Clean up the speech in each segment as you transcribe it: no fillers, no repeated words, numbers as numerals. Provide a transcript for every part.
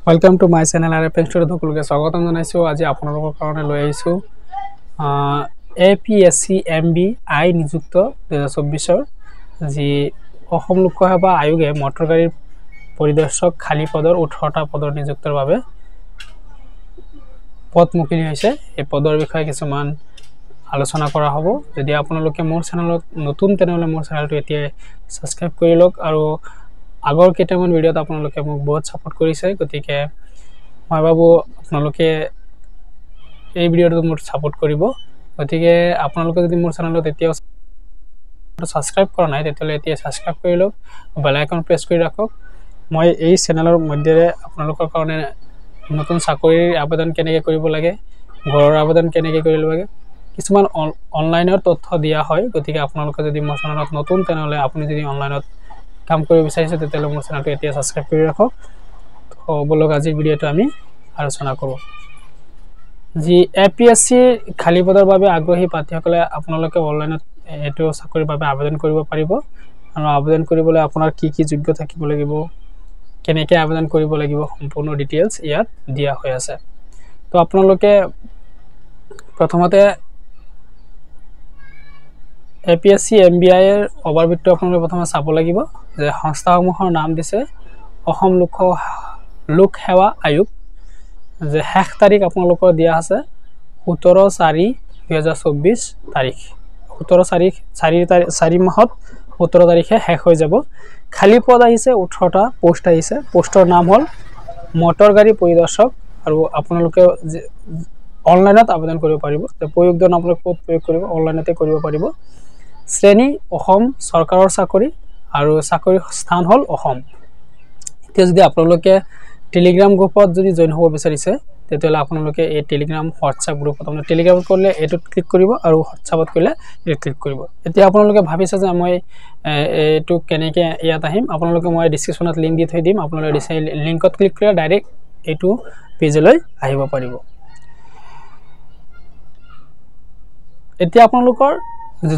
Welcome to my channel R F studio সকলকে স্বাগতম জানাইছো। আজি আপোনালোকৰ কাৰণে লৈ আহিছো APSC MBI নিযুক্ত 2024 যি অসম লোকসেৱা আয়োগে মটৰ গাড়ীৰ পৰিদৰ্শক খালী পদৰ 18টা পদৰ নিযুক্তৰ বাবে পদ মুকলি হৈছে। এই পদৰ বিষয়ে কিছুমান আলোচনা কৰা হ'ব। যদি আপোনালোকে মোৰ চেনেলত নতুন তেনেহলে মোৰ চেনেলটো এতিয়া সাবস্ক্ৰাইব কৰি লওক আৰু আগৰ কেইটামান ভিডিওত আপোনালোকে মোক বহুত সাপোৰ্ট কৰিছে, গতিকে মই ভাবো আপোনালোকে এই ভিডিওটো মোৰ সাপোৰ্ট কৰিব। গতিকে আপোনালোকে যদি মোৰ চেনেলত এতিয়া সাবস্ক্ৰাইব কৰা নাই তেতিয়াহলে এতিয়া সাবস্ক্ৰাইব কৰি লওক, বেল আইকন প্ৰেছ কৰি ৰাখক। মই এই চেনেলৰ মধ্যে আপোনালোকৰ কাৰণে নতুন চাকৰিৰ আবেদন কেনেকৈ কৰিব লাগে, ঘৰৰ আবেদন কেনেকৈ কৰিব লাগে, কিছুমান অনলাইনৰ তথ্য দিয়া হয়। গতিকে আপোনালোকে যদি মোৰ চেনেলত নতুন তেনেহলে আপুনি যদি অনলাইনত কাম কৰিব বিচাৰিছে তেতিয়াহলে মোৰ চেনেলটো এতিয়া সাবস্ক্ৰাইব কৰি ৰাখক। তো বলক আজিৰ ভিডিওটো আমি আলোচনা কৰোঁ। যি APSC খালী পদৰ বাবে আগ্ৰহী প্ৰাৰ্থীসকলে আপোনালোকে অনলাইনত এটো চাকৰিৰ বাবে আবেদন কৰিব পাৰিব। আৰু আবেদন কৰিবলৈ আপোনাৰ কি কি যোগ্য থাকিব লাগিব, কেনেকৈ আবেদন কৰিব লাগিব, সম্পূৰ্ণ ডিটেইলছ ইয়াত দিয়া হৈ আছে। তো আপোনালোকে প্ৰথমতে APSC MBI এৰ ওভাৰভিউটো আপোনালোকে প্ৰথমে চাব লাগিব যে সংস্থাসমূহৰ নাম দিছে অসম লোক সেৱা আয়োগ, যে শেষ তাৰিখ আপোনালোকৰ দিয়া আছে 17/4/2024 তাৰিখ। 4 মাহত 17 তাৰিখে শেষ হৈ যাব। খালী পদ আহিছে 18টা পোষ্ট আহিছে। পোষ্টৰ নাম হ'ল মটৰ গাড়ী পৰিদৰ্শক আৰু আপোনালোকে অনলাইনত আবেদন কৰিব পাৰিব। প্ৰয়োগজন আপোনালোকে ক'ত প্ৰয়োগ কৰিব, অনলাইনতে কৰিব পাৰিব। শ্ৰেণী অসম চৰকাৰৰ চাকৰি আৰু চাকৰিৰ স্থান হ'ল অসম। এতিয়া যদি আপোনালোকে টেলিগ্ৰাম গ্ৰুপত যদি জইন হ'ব বিচাৰিছে তেতিয়াহলে আপোনালোকে এই টেলিগ্ৰাম হোৱাটছআপ গ্ৰুপত আপুনি টেলিগ্ৰামত কৰিলে এইটোত ক্লিক কৰিব আৰু হোৱাটছআপত কৰিলে এইটোত ক্লিক কৰিব। এতিয়া আপোনালোকে ভাবিছে যে মই এইটো কেনেকৈ ইয়াত আহিম, আপোনালোকে মই ডিসক্ৰিপশনত লিংক দি থৈ দিম। আপোনালোকে লিংকত ক্লিক কৰিলে ডাইৰেক্ট এইটো পেজলৈ আহিব পাৰিব। এতিয়া আপোনালোকৰ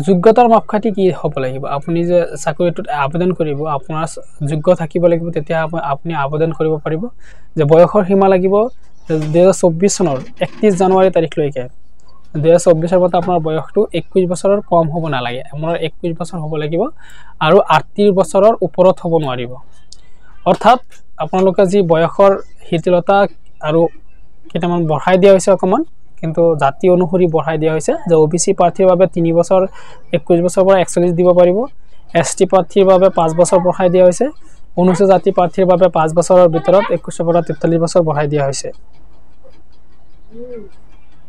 যোগ্যতাৰ মাপকাঠি কি হ'ব লাগিব, আপুনি যে চাকৰিটোত আবেদন কৰিব আপোনাৰ যোগ্য থাকিব লাগিব, তেতিয়া আপুনি আবেদন কৰিব পাৰিব। যে বয়সৰ সীমা লাগিব 2024 চনৰ 31 জানুৱাৰী তাৰিখলৈকে। 2024 মতে আপোনাৰ বয়সটো 21 বছৰৰ কম হ'ব নালাগে, আপোনাৰ 21 বছৰ হ'ব লাগিব আৰু 38 বছৰৰ ওপৰত হ'ব নোৱাৰিব। অৰ্থাৎ আপোনালোকে যি বয়সৰ শিথিলতা আৰু কেইটামান বঢ়াই দিয়া হৈছে অকমান, কিন্তু জাতি অনুসৰি বঢ়াই দিয়া হৈছে। যে OBC প্ৰাৰ্থীৰ বাবে 3 বছৰ 21 বছৰৰ পৰা 41 দিব পাৰিব। ST প্ৰাৰ্থীৰ বাবে 5 বছৰ বঢ়াই দিয়া হৈছে। অনুসূচিত জাতি প্ৰাৰ্থীৰ বাবে 5 বছৰৰ ভিতৰত 21 পৰা 43 বছৰ বঢ়াই দিয়া হৈছে।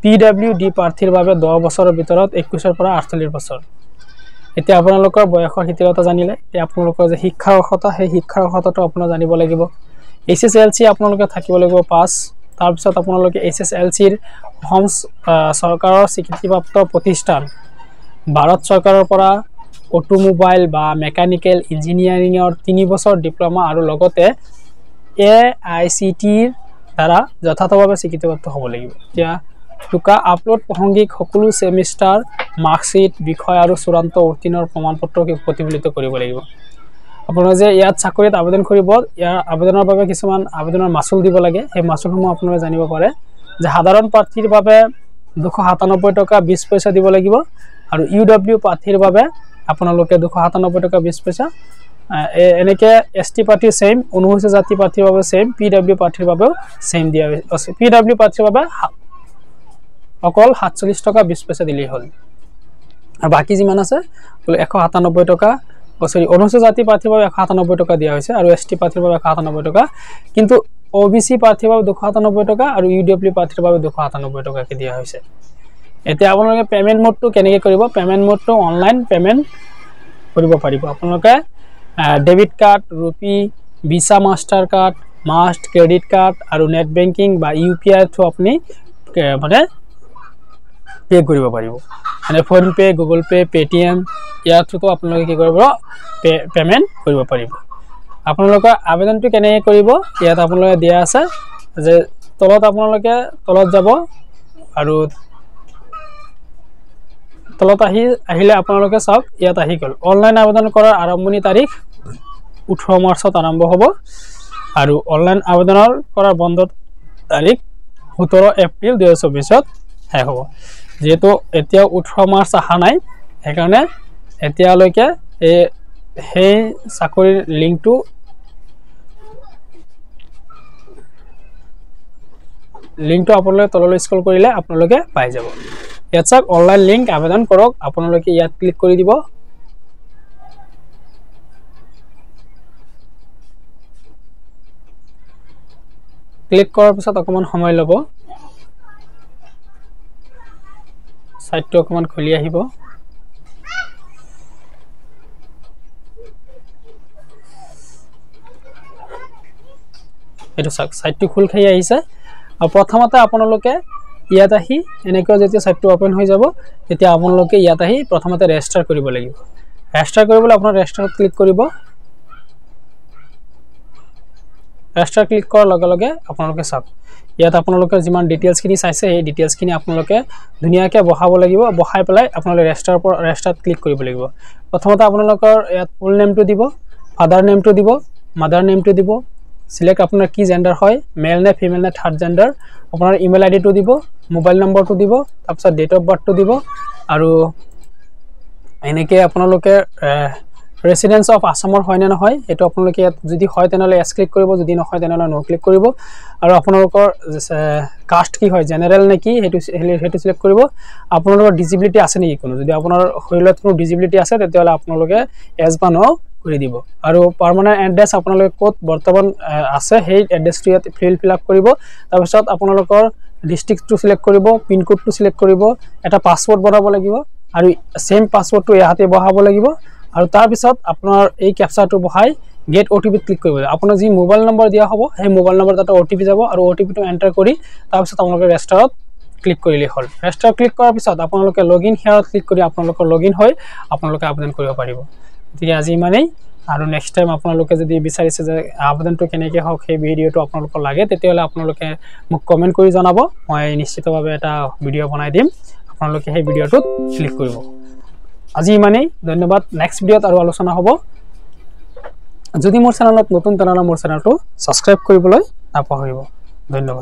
PWD প্ৰাৰ্থীৰ বাবে 10 বছৰৰ ভিতৰত 21 পৰা 48 বছৰ। এতিয়া আপোনালোকৰ বয়সৰ শিথিলতা জানিলে, এতিয়া আপোনালোকৰ যে শিক্ষাৰ অৰ্হতা, সেই শিক্ষাৰ অৰ্হতাটো আপোনালোকে জানিব লাগিব। HSLC আপোনালোকে থাকিব লাগিব 5। তাৰপিছত আপোনালোকে HSLCৰ অসম চৰকাৰৰ স্বীকৃতিপ্ৰাপ্ত প্ৰতিষ্ঠান, ভাৰত চৰকাৰৰ পৰা অটোমোবাইল বা মেকানিকেল ইঞ্জিনিয়াৰিঙৰ 3 বছৰ ডিপ্ল'মা আৰু লগতে AICTৰ দ্বাৰা যথাযথভাৱে স্বীকৃতিপ্ৰাপ্ত হ'ব লাগিব। এতিয়া টুকা আপলোড প্ৰাসংগিক সকলো সেমিষ্টাৰ মাৰ্কশ্বিট বিষয় আৰু চূড়ান্ত উত্তীৰ্ণৰ প্ৰমাণপত্ৰ প্ৰতিফলিত কৰিব লাগিব। আপোনালোকে যে ইয়াত চাকৰিত আবেদন কৰিব, ইয়াৰ আবেদনৰ বাবে কিছুমান আবেদনৰ মাচুল দিব লাগে। সেই মাচুলসমূহ আপোনালোকে জানিব পাৰে। যে সাধাৰণ প্ৰাৰ্থীৰ বাবে 297 টকা 20 পইচা দিব লাগিব আৰু UW প্ৰাৰ্থীৰ বাবে আপোনালোকে 297 টকা 20 পইচা। এনেকে ST প্ৰাৰ্থীৰ সেম, অনুসূচিত জাতি প্ৰাৰ্থীৰ বাবে সেম, PW প্ৰাৰ্থীৰ বাবেও সেম দিয়া হৈছে। PW প্ৰাৰ্থীৰ বাবে অকল 47 টকা 20 পইচা দিলেই হ'ল। আৰু বাকি যিমান আছে 197 টকা, অনুসূচিত জাতি প্ৰাৰ্থীৰ বাবে 197 টকা দিয়া হৈছে আৰু ST প্ৰাৰ্থীৰ বাবে 197 টকা, কিন্তু OBC প্ৰাৰ্থীৰ বাবে 297 টকা আৰু UW প্ৰাৰ্থীৰ বাবে 297 টকাকে দিয়া হৈছে। এতিয়া আপোনালোকে পেমেন্ট মোডটো কেনেকৈ কৰিব, পেমেন্ট মোডটো অনলাইন পেমেন্ট কৰিব পাৰিব। আপোনালোকে debit card, RuPay, Visa, Mastercard, মাষ্ট, ক্ৰেডিট কাৰ্ড আৰু নেট বেংকিং বা UPI থ্ৰু আপুনি মানে পে কৰিব পাৰিব। মানে PhonePe, Google pay, Paytm ইয়াৰ থ্ৰুতো আপোনালোকে কি কৰিব, পেমেন্ট কৰিব পাৰিব। আপোনালোকৰ আবেদনটো কেনেকৈ কৰিব ইয়াত আপোনালোকে দিয়া আছে। যে তলত আপোনালোকে তলত যাব আৰু তলত আহিলে আপোনালোকে চাওক ইয়াত আহি গ'ল। অনলাইন আবেদন কৰাৰ আৰম্ভণি তাৰিখ 18 মাৰ্চত আৰম্ভ হ'ব। আৰু অনলাইন আবেদনৰ কৰাৰ বন্ধ তাৰিখ 17 এপ্ৰিল 2024 শেষ হ'ব যেহেতু এতিয়া 18 মাৰ্চ অহা নাই সেইকাৰণে এতিয়ালৈকে সেই চাকৰিৰ লিংকটো আপোনালোকে তললৈ স্ক্ৰল কৰিলে আপোনালোকে পাই যাব ইয়াত চাওক অনলাইন লিংক আবেদন কৰক আপোনালোকে ইয়াত ক্লিক কৰি দিব ক্লিক কৰাৰ পিছত অকমান সময় ল'ব সাইটটো অকমান খুলি আহিব এটো চাওক সাইটটো খুল খাই আহিছে আৰু প্ৰথমতে আপোনালোকে ইয়াত আহি এনেকৈ যেতিয়া সাইটটো ওপেন হৈ যাব তেতিয়া আপোনালোকে ইয়াত আহি প্ৰথমতে ৰেজিষ্টাৰ কৰিব লাগিব ৰেজিষ্টাৰ কৰিবলৈ আপোনাৰ ৰেজিষ্টাৰত ক্লিক কৰিব ৰেজিষ্টাৰ ক্লিক কৰাৰ লগে লগে আপোনালোকে চাওক ইয়াত আপোনালোকৰ যিমান ডিটেইলছখিনি চাইছে এই ডিটেইলছখিনি আপোনালোকে ধুনিয়াকৈ বহাব লাগিব বহাই পেলাই আপোনালোকে ৰেজিষ্টাৰত ক্লিক কৰিব লাগিব প্ৰথমতে আপোনালোকৰ ইয়াত ফুল নেমটো দিব ফাদাৰ নেমটো দিব মাদাৰ নেমটো দিব সিলেক্ট আপোনাৰ কি জেন্ডাৰ হয় মেল নে ফিমেল নে থাৰ্ড জেন্ডাৰ আপোনাৰ ইমেইল আইডিটো দিব মোবাইল নম্বৰটো দিব তাৰপিছত ডেট অফ বাৰ্থটো দিব আৰু এনেকৈ আপোনালোকে ৰেসিডেন্স অফ আসামৰ হয় নে নহয় এটো আপোনালোকে যদি হয় তেনেহলে এস ক্লিক কৰিব যদি নহয় তেনেহলে নো ক্লিক কৰিব আৰু আপোনালোকৰ কাষ্ট কি হয় জেনাৰেল নে কি হেতু সিলেক্ট কৰিব আপোনালোকৰ ডিসেবিলিটি আছে নেকি কোনো যদি আপোনাৰ শৰীৰত কোনো ডিসেবিলিটি আছে তেতিয়াহলে আপোনালোকে এস বা নো কৰি দিব আৰু পাৰ্মানেন্ট এড্ৰেছ আপোনালোকে ক'ত বৰ্তমান আছে সেই এড্ৰেছটো ইয়াত ফিল আপ কৰিব তাৰ পিছত আপোনালোকৰ ডিস্ট্ৰিক্টটো সিলেক্ট কৰিব পিন কোডটো সিলেক্ট কৰিব এটা পাসওয়াৰ্ড বনাব লাগিব আৰু সেম পাসওয়াৰ্ডটো ইয়াতে বহাব লাগিব আৰু তাৰ পিছত আপোনাৰ এই ক্যাপচাটো বহাই গেট ওটিপি ক্লিক কৰিব আপোনাৰ যি মোবাইল নম্বৰ দিয়া হ'ব সেই মোবাইল নম্বৰ তাতে ওটিপি যাব আৰু ওটিপিটো এন্টাৰ কৰি তাৰ পিছত আপোনালোকে ৰেজিষ্টাৰত ক্লিক কৰিলে হ'ল ৰেজিষ্টাৰ ক্লিক কৰাৰ পিছত আপোনালোকে লগইন হিয়াৰত ক্লিক কৰি আপোনালোকৰ লগইন হৈ আপোনালোকে আবেদন কৰিব পাৰিব গতিকে আজি ইমানেই আৰু নেক্সট টাইম আপোনালোকে যদি বিচাৰিছে যে আবেদনটো কেনেকৈ হওক সেই ভিডিঅটো আপোনালোকৰ লাগে তেতিয়াহলে আপোনালোকে মোক কমেন্ট কৰি জনাব মই নিশ্চিতভাৱে এটা ভিডিঅ বনাই দিম আপোনালোকে সেই ভিডিঅটোত ক্লিক কৰিব আজি ইমানেই ধন্যবাদ নেক্সট ভিডিঅত আৰু আলোচনা হ'ব যদি মোৰ চেনেলত নতুন তেনেহলে মোৰ চেনেলটো সাবস্ক্ৰাইব কৰিবলৈ নাপাহৰিব ধন্যবাদ